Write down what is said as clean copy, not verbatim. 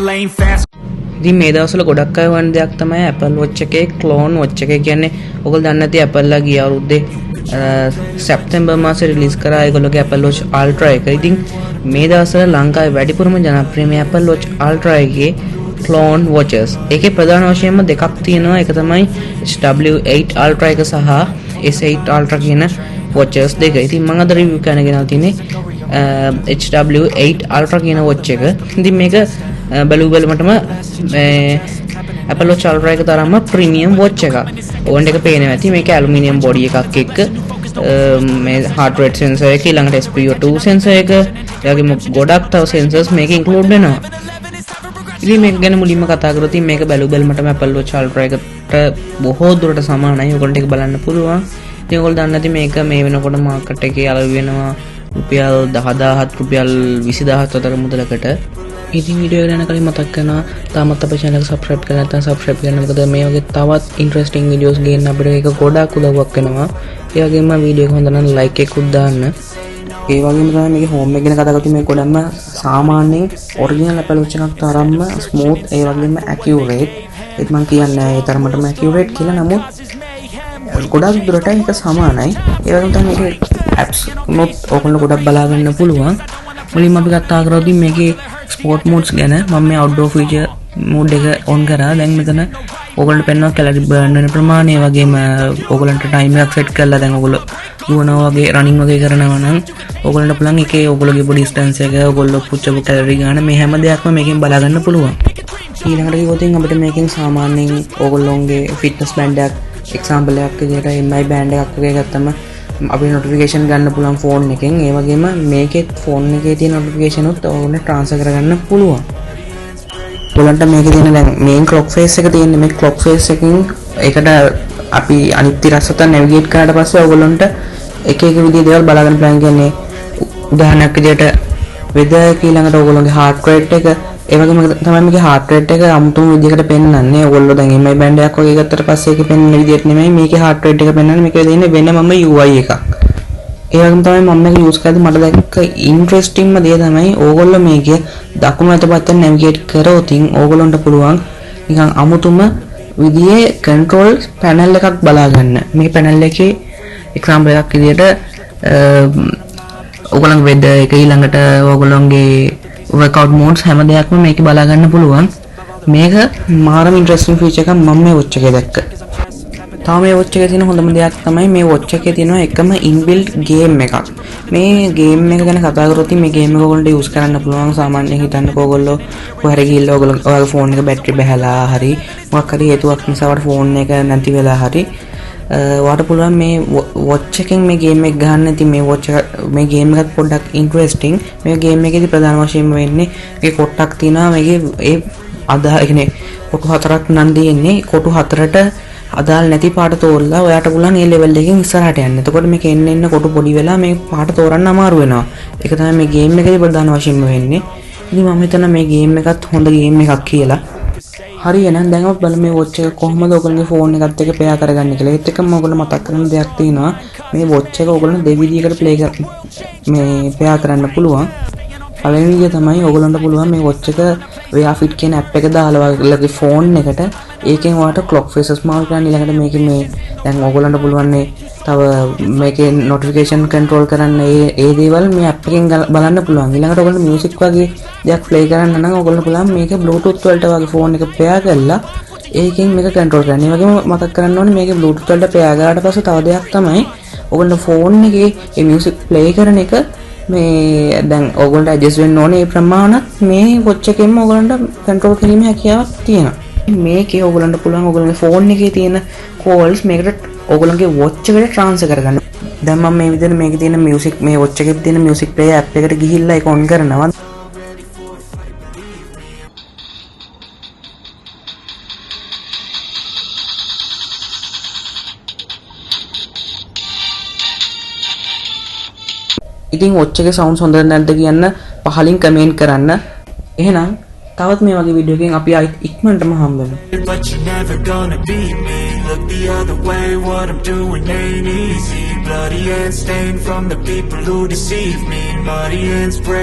lane fast. ඉතින් මේ දවස්වල ගොඩක් අය වань දෙයක් තමයි Apple Watch එකේ ක්ලෝන් watch එක. කියන්නේ ඔයගොල්ලෝ දන්නේ නැති Apple ලා ගිය අවුරුද්දේ සැප්තැම්බර් මාසේ රිලීස් කරා ඒගොල්ලෝගේ Apple Watch Ultra එක. ඉතින් මේ දවස්වල ලංකාවේ වැඩිපුරම ජනප්‍රිය මේ Apple Watch Ultra එකේ ක්ලෝන් watches. ඒකේ ප්‍රධාන වශයෙන්ම දෙකක් තියෙනවා. එක තමයි HW8 Ultra එක සහ S8 Ultra කියන watches දෙක. ඉතින් මම අද රිවිව් කරන්න ගෙනල්ලා තියෙන්නේ HW8 Ultra කියන watch එක. ඉතින් මේක බලමටම Apple Watch Ultra එක තරම්ම ප්‍රීමියම් watch එකක්. ඕන් එක පේනවා ඇති මේක ඇලුමිනියම් බොඩි එකක් එක්ක මේ heart rate sensor එක ඊළඟට SpO2 sensor එක ඒ වගේම ගොඩක් තව sensors මේක include වෙනවා. ඉතින් මේක ගැන මුලින්ම කතා කරොත් මේක බලමටම Apple Watch Ultra එකට බොහෝ දුරට සමානයි. ඔයගොල්ලන්ට ඒක බලන්න පුළුවන්. ඉතින් ඔයගොල්ලෝ දන්නේ නැති මේක මේ වෙනකොට මාකට් එකේ අලෙවි වෙනවා රුපියල් 10000ත් රුපියල් 20000ත් අතර මුදලකට. ඉතින් වීඩියෝ එක යන කලින් මතක් කරනවා තාමත් අපේ channel එක subscribe කරලා නැත්නම් subscribe කරන්න. මොකද මේ වගේ තවත් interesting videos ගේන්න අපිට ඒක ගොඩක් උදව්වක් වෙනවා. ඒ වගේම වීඩියෝ එක හොඳ නම් like එකකුත් දාන්න. ඒ වගේම තමයි මේකේ home එක ගැන කතා කරද්දී මේ ගොඩක්ම සාමාන්‍යයෙන් original Apple Watch එකක් තරම්ම smooth ඒ වගේම accurate. ඒත් මම කියන්නේ ඒ තරමටම accurate කියලා. නමුත් ගොඩක් දුරට ඒක සමානයි. ඒ වගේම තමයි මේකේ apps උනොත් ඔයගොල්ලෝ ගොඩක් බලා ගන්න පුළුවන්. මුලින්ම අපි කතා කරද්දී මේකේ sport modes ගැන මම මේ outdoor feature mode එක on කරා. දැන් මෙතන ඔයගොල්ලන්ට පෙන්වනවා calorie burn වෙන ප්‍රමාණය වගේම ඔයගොල්ලන්ට time එකක් set කරලා දැන් ඔයගොල්ලෝ දුවනවා වගේ running වගේ කරනවා නම් ඔයගොල්ලන්ට පුළුවන් එකේ ඔයගොල්ලෝගේ body distance එක ඔයගොල්ලෝ පුච්චපු calorie ගන්න මේ හැම දෙයක්ම මේකෙන් බලා ගන්න පුළුවන්. ඊළඟට කිව්වොත් අපිට මේකෙන් සාමාන්‍යයෙන් ඔයගොල්ලෝගේ fitness band එකක් example එකක් විදිහට MI band එකක් වගේ ගත්තම අපි notification ගන්න පුළුවන් phone එකෙන්. ඒ වගේම මේකේ phone එකේ තියෙන notification උත් ඔයගොල්ලන්ට transfer කරගන්න පුළුවන්. ඔයගොල්ලන්ට මේකේ තියෙන දැන් main clock face එක තියෙන්නේ මේ clock face එකකින් ඒකට අපි අනිත් ඉරස්සත navigate කරාට පස්සේ ඔයගොල්ලන්ට එක එක විදිහේ දේවල් බලා ගන්න පුළුවන්. කියන්නේ උදාහරණයක් විදිහට weather එක ඊළඟට ඔයගොල්ලෝගේ heart rate එක ඒ වගේම තමයි මේකේ heart rate එක අමුතුම විදිහකට පෙන්වන්නේ. ඔයගොල්ලෝ දැන් MI band එකක් වගේ ගත්තට පස්සේ ඒකේ පෙන්වන විදිහට නෙමෙයි මේකේ heart rate එක පෙන්වන්නේ. මේකේ තියෙන්නේ වෙනමම UI එකක්. ඒ වගේම තමයි මම මේක යූස් කරද්දී මට දැක්ක ඉන්ටරෙස්ටිංම දේ තමයි ඕගොල්ලෝ මේකේ දකුණු අත පැත්තෙන් නැවිගේට් කරොත් ඕගොල්ලන්ට පුළුවන් නිකන් අමුතුම විදිහේ control panel එකක් බලා ගන්න. මේ panel එකේ example එකක් විදිහට ඕගොල්ලන්ගේ weather එක ඊළඟට ඕගොල්ලන්ගේ workout modes හැම දෙයක්ම මේකේ බලා ගන්න පුළුවන්. මේක මාරම ඉන්ටරෙස්ටිං ෆීචර් එකක් මම මේ watch එකේ දැක්ක. තව මේ watch එකේ තියෙන හොඳම දෙයක් තමයි මේ watch එකේ තියෙන එකම inbuilt game එකක්. මේ game එක ගැන කතා කරොත් මේ game එක ඔයගොල්ලන්ට use කරන්න පුළුවන්. සාමාන්‍යයෙන් හිතන්නකෝ ඔයගොල්ලෝ කොහරි ගිහිල්ලා ඔයගොල්ලෝ phone එක battery බහැලා හරි මොකක් හරි හේතුවක් නිසා ඔයාලට phone එක නැති වෙලා හරි ඔයාලට පුළුවන් මේ watch එකෙන් මේ game එක ගන්න. ඉතින් මේ watch එක මේ game එකත් පොඩ්ඩක් interesting. මේ game එකේදී ප්‍රධාන වශයෙන්ම වෙන්නේ මේකේ කොටක් තියෙනවා. මේකේ ඒ ඒ කියන්නේ කොටු හතරක් නම් දෙන්නේ. කොටු හතරට අදාළ නැති පාට තෝරලා ඔයාට පුළුවන් ඒ ලෙවල් එකකින් ඉස්සරහට යන්න. එතකොට මේක එන්න කොට පොඩි වෙලා මේ පාට තෝරන්න අමාරු වෙනවා. ඒක තමයි මේ ගේම් එකේ ප්‍රධාන වශයෙන්ම වෙන්නේ. ඉතින් මම හිතනවා මේ ගේම් එකත් හොඳ ගේම් එකක් කියලා. හරි එහෙනම් දැන් අපි බලමු මේ watch එක කොහොමද ඔයගොල්ලෝගේ phone එකත් එක්ක pair කරගන්නේ කියලා. ඒත් එක්කම ඔයගොල්ලෝ මතක් කරගන්න දෙයක් තියෙනවා. මේ watch එක ඔයගොල්ලෝ දෙවිදියකට මේ pair කරන්න පුළුවන්. පළවෙනි විදිය තමයි ඔයගොල්ලන්ට පුළුවන් මේ watch එක wear fit කියන app එක දාලා ඔයගොල්ලෝගේ phone එකට ඒකෙන් ඔයාලට clock faces මාරු කරන්න. ඊළඟට මේකේ මේ දැන් ඔයගොල්ලන්ට පුළුවන් මේ තව මේකේ notification control කරන්න ඒ දේවල් මේ app එකෙන් බලන්න පුළුවන්. ඊළඟට ඔයගොල්ලෝ music වගේ දෙයක් play කරන්න නම් ඔයගොල්ලන්ට පුළුවන් මේක bluetooth වලට වගේ phone එක pair කරලා ඒකෙන් මේක control කරන්න. ඒ වගේම මතක් කරගන්න ඕනේ මේකේ bluetooth වලට pair කරාට පස්සේ තව දෙයක් තමයි ඔයගොල්ලෝ phone එකේ මේ music play කරන එක මේ දැන් ඔයගොල්ලන්ට adjust වෙන්න ඕනේ. ඒ ප්‍රමාණත් මේ watch එකෙන්ම ඔයගොල්ලන්ට control කිරීමේ හැකියාවක් තියෙනවා. මේකේ ඔයගොල්ලන්ට පුළුවන් ඔයගොල්ලන්ගේ phone එකේ තියෙන calls මේකට ඔයගොල්ලන්ගේ watch එකට transfer කරගන්න. දැන් මම මේ විදිහට මේකේ තියෙන music මේ watch එකේ තියෙන music player app එකට ගිහිල්ලා ඒක on කරනවා. ඉතින් watch එකේ sounds හොඳ නැද්ද කියන්න පහලින් comment කරන්න. එහෙනම් තවත් මේ වගේ වීඩියෝ එකකින් අපි ආයෙත් ඉක්මනටම හම්බෙමු. But you're never gonna beat me. Look the other way, what I'm doing ain't easy. Bloody hands stained from the people who deceive me. Muddy hands break.